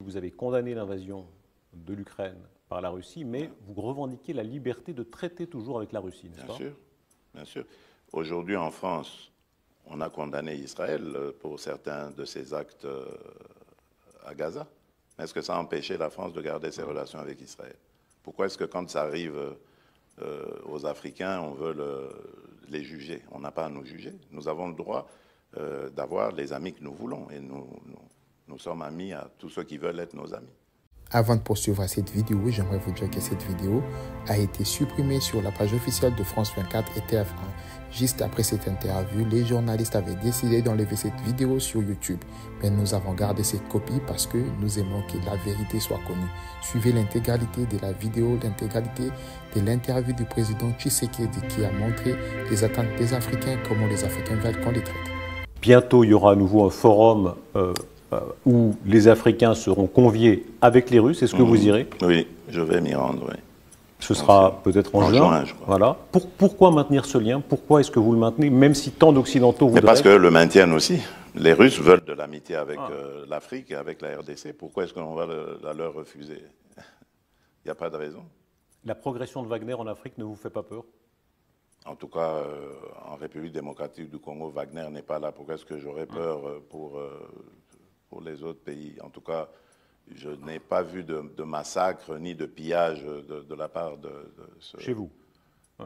Vous avez condamné l'invasion de l'Ukraine par la Russie, mais vous revendiquez la liberté de traiter toujours avec la Russie, n'est-ce pas? Bien sûr, bien sûr. Aujourd'hui, en France, on a condamné Israël pour certains de ses actes à Gaza. Est-ce que ça a empêché la France de garder ses relations avec Israël? Pourquoi est-ce que quand ça arrive aux Africains, on veut les juger? On n'a pas à nous juger. Nous avons le droit d'avoir les amis que nous voulons. Et nous sommes amis à tous ceux qui veulent être nos amis. Avant de poursuivre cette vidéo, j'aimerais vous dire que cette vidéo a été supprimée sur la page officielle de France 24 et TF1. Juste après cette interview, les journalistes avaient décidé d'enlever cette vidéo sur YouTube. Mais nous avons gardé cette copie parce que nous aimons que la vérité soit connue. Suivez l'intégralité de la vidéo, l'intégralité de l'interview du président Tshisekedi qui a montré les attentes des Africains, comment les Africains veulent qu'on les traite. Bientôt, il y aura à nouveau un forum où les Africains seront conviés avec les Russes. Est-ce que vous irez? Oui, je vais m'y rendre, oui. Ce sera peut-être en juin. Je crois. Voilà. Pourquoi maintenir ce lien? Pourquoi est-ce que vous le maintenez, même si tant d'Occidentaux voudraient? Mais parce que le maintiennent aussi. Les Russes veulent de l'amitié avec l'Afrique et avec la RDC. Pourquoi est-ce qu'on va la leur refuser? Il n'y a pas de raison. La progression de Wagner en Afrique ne vous fait pas peur? En tout cas, en République démocratique du Congo, Wagner n'est pas là. Pourquoi est-ce que j'aurais peur pour les autres pays? En tout cas, je n'ai pas vu de massacre ni de pillage de la part chez vous,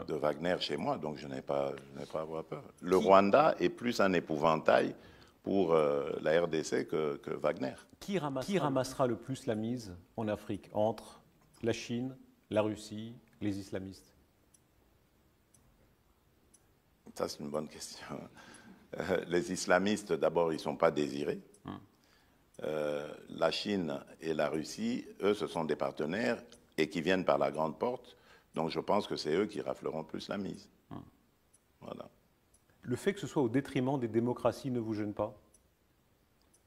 de Wagner chez moi, donc je n'ai pas à avoir peur. Le Rwanda est plus un épouvantail pour la RDC que Wagner. Qui ramassera le plus la mise en Afrique entre la Chine, la Russie, les islamistes? Ça, c'est une bonne question. Les islamistes, d'abord, ils ne sont pas désirés. La Chine et la Russie, eux, ce sont des partenaires et qui viennent par la grande porte. Donc je pense que c'est eux qui rafleront plus la mise. Voilà. Le fait que ce soit au détriment des démocraties ne vous gêne pas?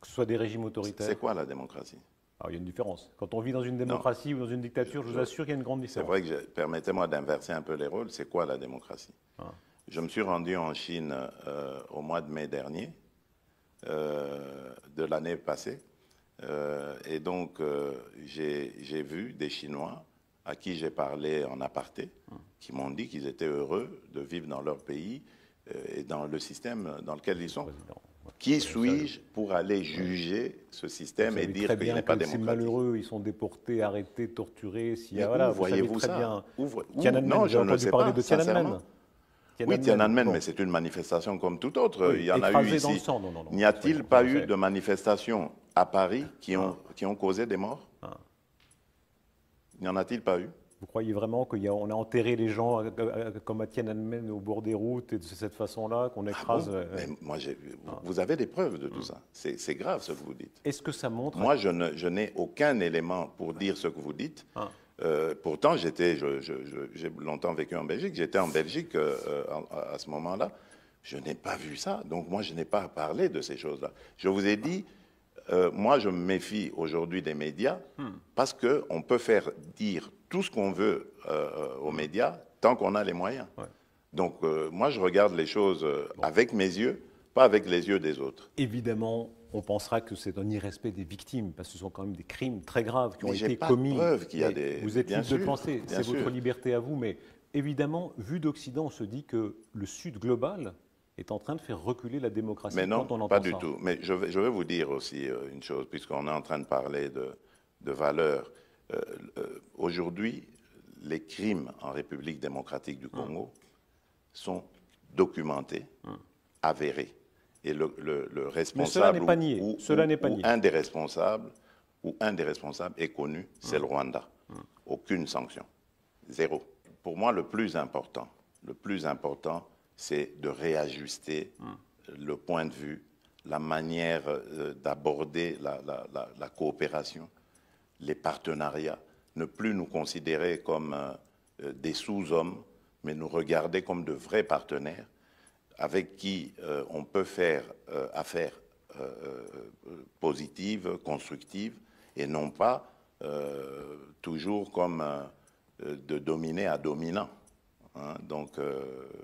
Que ce soit des régimes autoritaires? C'est quoi la démocratie? Alors il y a une différence. Quand on vit dans une démocratie ou dans une dictature, je vous assure qu'il y a une grande différence. C'est vrai que, permettez-moi d'inverser un peu les rôles, c'est quoi la démocratie? Je me suis rendu en Chine au mois de mai dernier. De l'année passée. Et donc, j'ai vu des Chinois à qui j'ai parlé en aparté, qui m'ont dit qu'ils étaient heureux de vivre dans leur pays et dans le système dans lequel ils sont. Qui suis-je pour aller juger ce système et dire qu'il n'est pas démocratique? C'est malheureux, ils sont déportés, arrêtés, torturés. Où voyez-vous ça? Non, je ne sais pas, de Tiananmen. Oui, Tiananmen, mais c'est une manifestation comme toute autre. Il y en a eu ici. N'y a-t-il pas eu de manifestations à Paris qui ont causé des morts? N'y en a-t-il pas eu? Vous croyez vraiment qu'on a enterré les gens comme à Tiananmen au bord des routes et de cette façon-là, qu'on écrase mais moi, vous avez des preuves de tout ça. C'est grave ce que vous dites. Est-ce que ça montre... Moi, je n'ai aucun élément pour dire ce que vous dites. Pourtant, j'ai longtemps vécu en Belgique. J'étais en Belgique à ce moment-là. Je n'ai pas vu ça. Donc, moi, je n'ai pas parlé de ces choses-là. Je vous ai dit, moi, je me méfie aujourd'hui des médias parce qu'on peut faire dire tout ce qu'on veut aux médias tant qu'on a les moyens. Donc, moi, je regarde les choses avec mes yeux, pas avec les yeux des autres. Évidemment, on pensera que c'est un irrespect des victimes, parce que ce sont quand même des crimes très graves qui ont été pas commis. De preuve qu'il y a des... Vous êtes libre de penser, c'est votre liberté à vous, mais évidemment, vu d'Occident, on se dit que le Sud global est en train de faire reculer la démocratie. Mais non, quand on entend pas du ça. tout. Mais je vais vous dire aussi une chose, puisqu'on est en train de parler de valeurs. Aujourd'hui, les crimes en République démocratique du Congo sont documentés, avérés. Et le responsable ou un des responsables est connu, c'est le Rwanda. Aucune sanction. Zéro. Pour moi, le plus important, c'est de réajuster le point de vue, la manière d'aborder la coopération, les partenariats, ne plus nous considérer comme des sous-hommes, mais nous regarder comme de vrais partenaires avec qui on peut faire affaire positive, constructive, et non pas toujours comme de dominé à dominant. Hein, donc,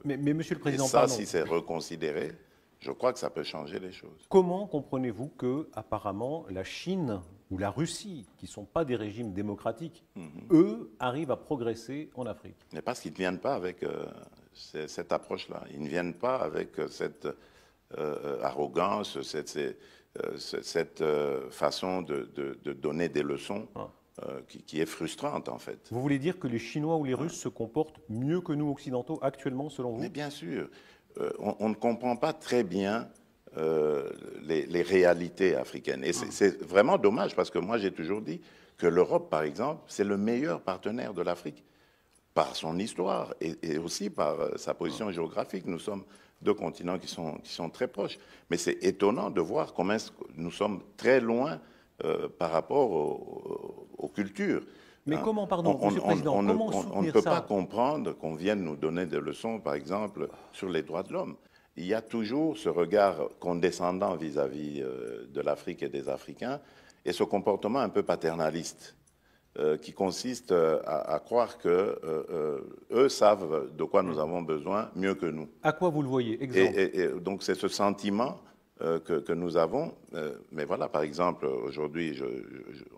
mais Monsieur le Président, ça, si c'est reconsidéré, je crois que ça peut changer les choses. Comment comprenez-vous que, apparemment, la Chine ou la Russie, qui ne sont pas des régimes démocratiques, eux arrivent à progresser en Afrique. Mais parce qu'ils ne viennent pas avec cette approche-là. Ils ne viennent pas avec cette arrogance, cette façon de donner des leçons qui est frustrante, en fait. Vous voulez dire que les Chinois ou les Russes se comportent mieux que nous, occidentaux, actuellement, selon vous? Mais bien sûr. On ne comprend pas très bien les réalités africaines. Et c'est vraiment dommage, parce que moi, j'ai toujours dit que l'Europe, par exemple, c'est le meilleur partenaire de l'Afrique, par son histoire et aussi par sa position géographique. Nous sommes deux continents qui sont très proches. Mais c'est étonnant de voir comment nous sommes très loin par rapport aux cultures. Mais comment, pardon, Monsieur le Président, comment soutenir ça? On ne peut pas comprendre qu'on vienne nous donner des leçons, par exemple, sur les droits de l'homme. Il y a toujours ce regard condescendant vis-à-vis de l'Afrique et des Africains, et ce comportement un peu paternaliste, qui consiste à croire qu'eux savent de quoi nous avons besoin mieux que nous. À quoi vous le voyez? Exemple. Et donc c'est ce sentiment que nous avons. Mais voilà, par exemple, aujourd'hui,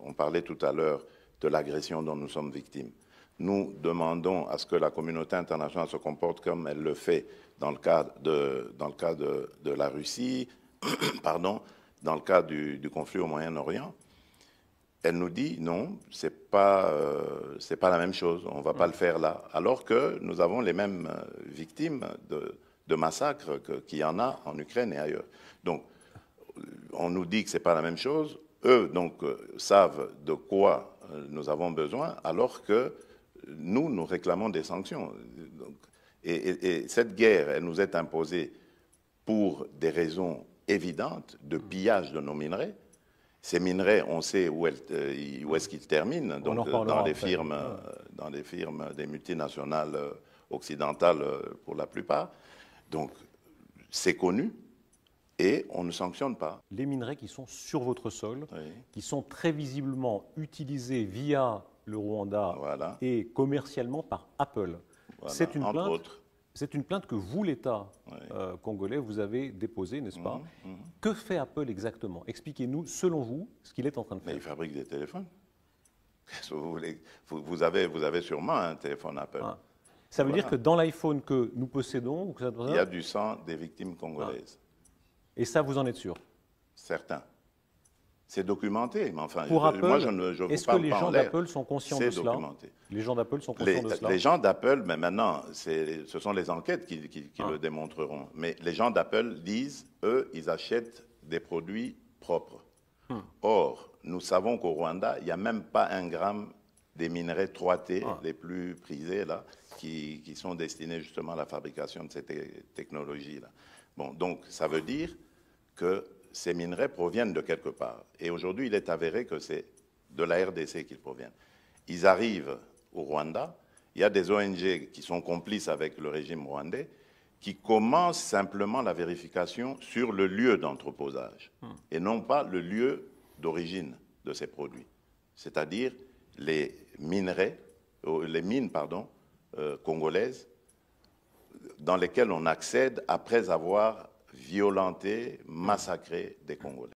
on parlait tout à l'heure de l'agression dont nous sommes victimes. Nous demandons à ce que la communauté internationale se comporte comme elle le fait dans le cas de la Russie, pardon, dans le cas du conflit au Moyen-Orient. Elle nous dit non, c'est pas la même chose, on ne va pas le faire là. Alors que nous avons les mêmes victimes de massacres qu'il y en a en Ukraine et ailleurs. Donc, on nous dit que ce n'est pas la même chose. Eux, donc, savent de quoi nous avons besoin, alors que nous réclamons des sanctions. Donc, et cette guerre, elle nous est imposée pour des raisons évidentes de pillage de nos minerais. Ces minerais, on sait où est-ce qu'ils terminent, donc dans les firmes, des multinationales occidentales pour la plupart. Donc, c'est connu et on ne sanctionne pas. Les minerais qui sont sur votre sol, oui, qui sont très visiblement utilisés via le Rwanda et commercialement par Apple. Voilà, c'est une plainte que vous, l'État congolais, vous avez déposée, n'est-ce pas? Que fait Apple exactement? Expliquez-nous, selon vous, ce qu'il est en train de faire. Mais il fabrique des téléphones. Vous avez sûrement un téléphone Apple. Ça veut dire que dans l'iPhone que nous possédons, il y a du sang des victimes congolaises. Et ça, vous en êtes sûr? Certains. C'est documenté, mais enfin, pour Apple, moi je ne vous est-ce que parle les pas gens en l'air. d'Apple sont conscients de cela? Documenté. Les gens d'Apple sont conscients de cela? Les gens d'Apple, mais maintenant, ce sont les enquêtes qui le démontreront. Mais les gens d'Apple disent, eux, ils achètent des produits propres. Or, nous savons qu'au Rwanda, il n'y a même pas 1 gramme des minerais 3T les plus prisés, là, qui sont destinés justement à la fabrication de ces technologies-là. Bon, donc, ça veut dire que ces minerais proviennent de quelque part. Et aujourd'hui, il est avéré que c'est de la RDC qu'ils proviennent. Ils arrivent au Rwanda. Il y a des ONG qui sont complices avec le régime rwandais qui commencent simplement la vérification sur le lieu d'entreposage et non pas le lieu d'origine de ces produits. C'est-à-dire les mines congolaises dans lesquelles on accède après avoir violenté, massacré des Congolais.